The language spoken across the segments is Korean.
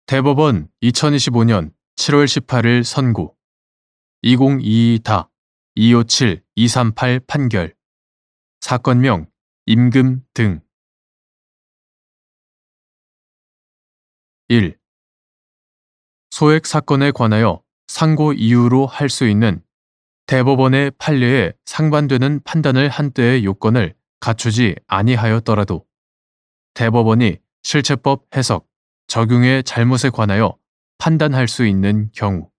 대법원 2025년 7월 18일 선고 2022-257-238 판결 사건명 임금 등 1. 소액 사건에 관하여 상고 이유로 할 수 있는 대법원의 판례에 상반되는 판단을 한 때의 요건을 갖추지 아니하였더라도 대법원이 실체법 해석, 적용의 잘못에 관하여 판단할 수 있는 경우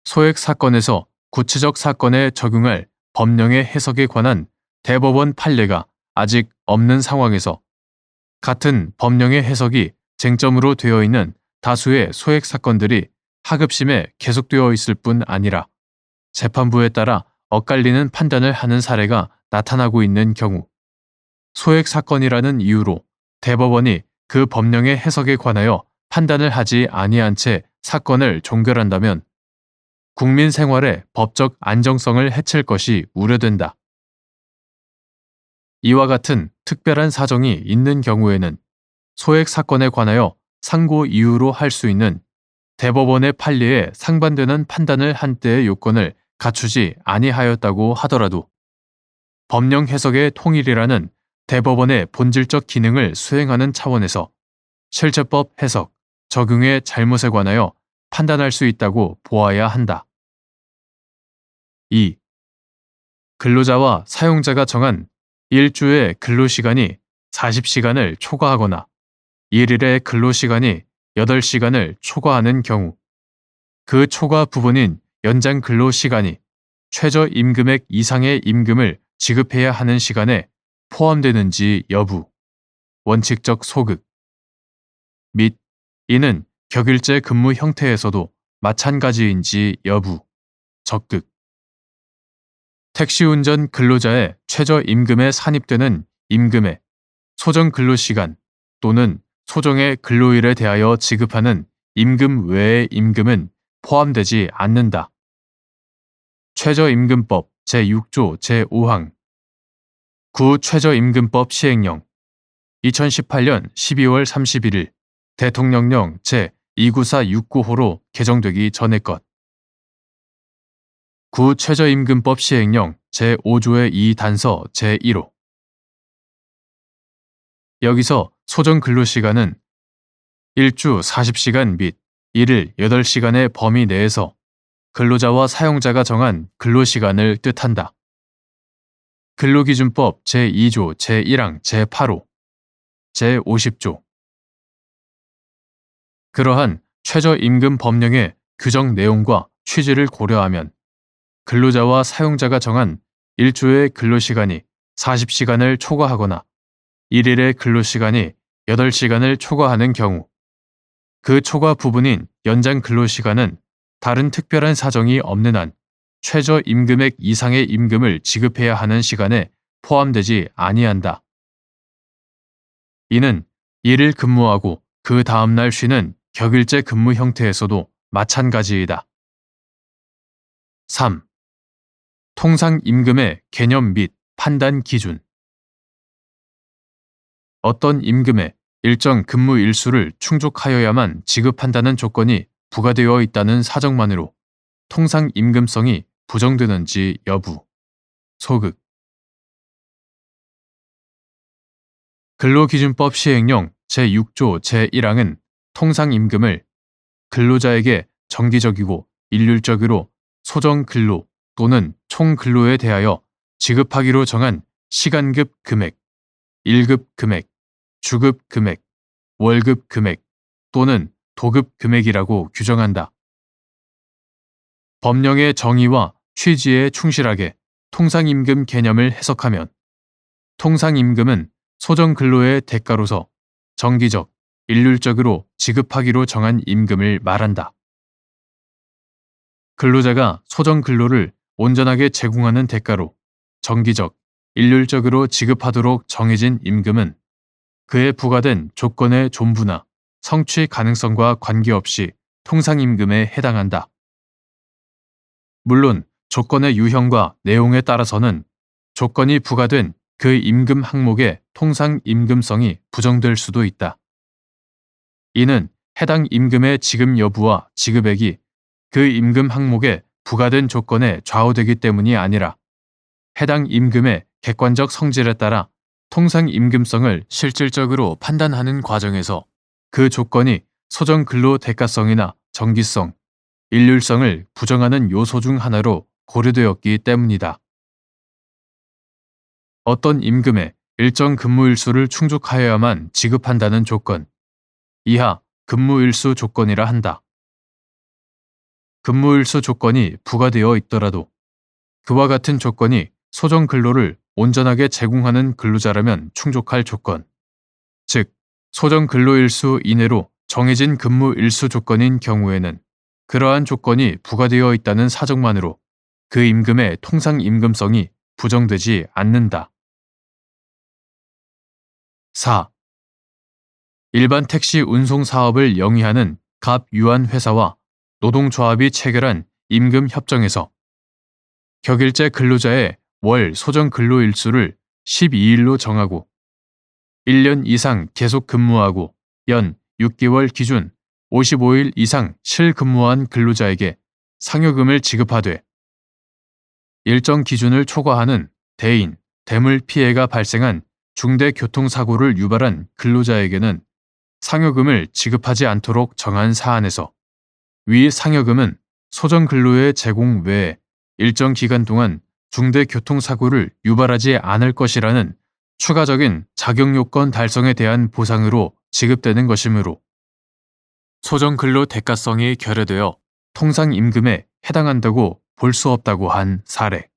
소액 사건에서 구체적 사건에 적용할 법령의 해석에 관한 대법원 판례가 아직 없는 상황에서 같은 법령의 해석이 쟁점으로 되어 있는 다수의 소액 사건들이 하급심에 계속되어 있을 뿐 아니라 재판부에 따라 엇갈리는 판단을 하는 사례가 나타나고 있는 경우 소액 사건이라는 이유로 대법원이 그 법령의 해석에 관하여 판단을 하지 아니한 채 사건을 종결한다면 국민 생활의 법적 안정성을 해칠 것이 우려된다. 이와 같은 특별한 사정이 있는 경우에는 소액 사건에 관하여 상고 이유로 할 수 있는 대법원의 판례에 상반되는 판단을 한 때의 요건을 갖추지 아니하였다고 하더라도 법령 해석의 통일이라는 대법원의 본질적 기능을 수행하는 차원에서 실체법 해석, 적용의 잘못에 관하여 판단할 수 있다고 보아야 한다. 2. 근로자와 사용자가 정한 일주의 근로시간이 40시간을 초과하거나 1일의 근로시간이 8시간을 초과하는 경우 그 초과 부분인 연장 근로시간이 최저임금액 이상의 임금을 지급해야 하는 시간에 포함되는지 여부, 원칙적 소극 및 이는 격일제 근무 형태에서도 마찬가지인지 여부, 적극 택시운전 근로자의 최저임금에 산입되는 임금의 소정 근로시간 또는 소정의 근로일에 대하여 지급하는 임금 외의 임금은 포함되지 않는다. 최저임금법 제6조 제5항 구최저임금법 시행령 2018년 12월 31일 대통령령 제29469호로 개정되기 전의 것 구최저임금법 시행령 제5조의 2단서 제1호 여기서 소정 근로시간은 일주 40시간 및 1일 8시간의 범위 내에서 근로자와 사용자가 정한 근로시간을 뜻한다. 근로기준법 제2조 제1항 제8호 제50조 그러한 최저임금 법령의 규정 내용과 취지를 고려하면 근로자와 사용자가 정한 일주의 근로시간이 40시간을 초과하거나 1일의 근로시간이 8시간을 초과하는 경우 그 초과 부분인 연장 근로시간은 다른 특별한 사정이 없는 한 최저임금액 이상의 임금을 지급해야 하는 시간에 포함되지 아니한다. 이는 1일 근무하고 그 다음날 쉬는 격일제 근무 형태에서도 마찬가지이다. 3. 통상임금의 개념 및 판단 기준 어떤 임금에 일정 근무 일수를 충족하여야만 지급한다는 조건이 부과되어 있다는 사정만으로 통상임금성이 부정되는지 여부, 소극 근로기준법 시행령 제6조 제1항은 통상임금을 근로자에게 정기적이고 일률적으로 소정근로 또는 총근로에 대하여 지급하기로 정한 시간급 금액, 1급 금액, 주급 금액, 월급 금액 또는 도급 금액이라고 규정한다. 법령의 정의와 취지에 충실하게 통상임금 개념을 해석하면 통상임금은 소정근로의 대가로서 정기적, 일률적으로 지급하기로 정한 임금을 말한다. 근로자가 소정근로를 온전하게 제공하는 대가로 정기적, 일률적으로 지급하도록 정해진 임금은 그에 부과된 조건의 존부나 성취 가능성과 관계없이 통상임금에 해당한다. 물론 조건의 유형과 내용에 따라서는 조건이 부과된 그 임금 항목의 통상임금성이 부정될 수도 있다. 이는 해당 임금의 지급 여부와 지급액이 그 임금 항목에 부과된 조건에 좌우되기 때문이 아니라 해당 임금의 객관적 성질에 따라 통상 임금성을 실질적으로 판단하는 과정에서 그 조건이 소정 근로 대가성이나 정기성, 일률성을 부정하는 요소 중 하나로 고려되었기 때문이다. 어떤 임금에 일정 근무일수를 충족하여야만 지급한다는 조건, 이하 근무일수 조건이라 한다. 근무일수 조건이 부과되어 있더라도 그와 같은 조건이 소정 근로를 온전하게 제공하는 근로자라면 충족할 조건, 즉 소정 근로일수 이내로 정해진 근무일수 조건인 경우에는 그러한 조건이 부과되어 있다는 사정만으로 그 임금의 통상 임금성이 부정되지 않는다. 4. 일반 택시 운송 사업을 영위하는 갑 유한 회사와 노동조합이 체결한 임금 협정에서 격일제 근로자의 월 소정 근로일수를 12일로 정하고 1년 이상 계속 근무하고 연 6개월 기준 55일 이상 실근무한 근로자에게 상여금을 지급하되 일정 기준을 초과하는 대인, 대물 피해가 발생한 중대 교통사고를 유발한 근로자에게는 상여금을 지급하지 않도록 정한 사안에서 위 상여금은 소정 근로의 제공 외에 일정 기간 동안 중대 교통사고를 유발하지 않을 것이라는 추가적인 자격요건 달성에 대한 보상으로 지급되는 것이므로 소정 근로 대가성이 결여되어 통상 임금에 해당한다고 볼 수 없다고 한 사례.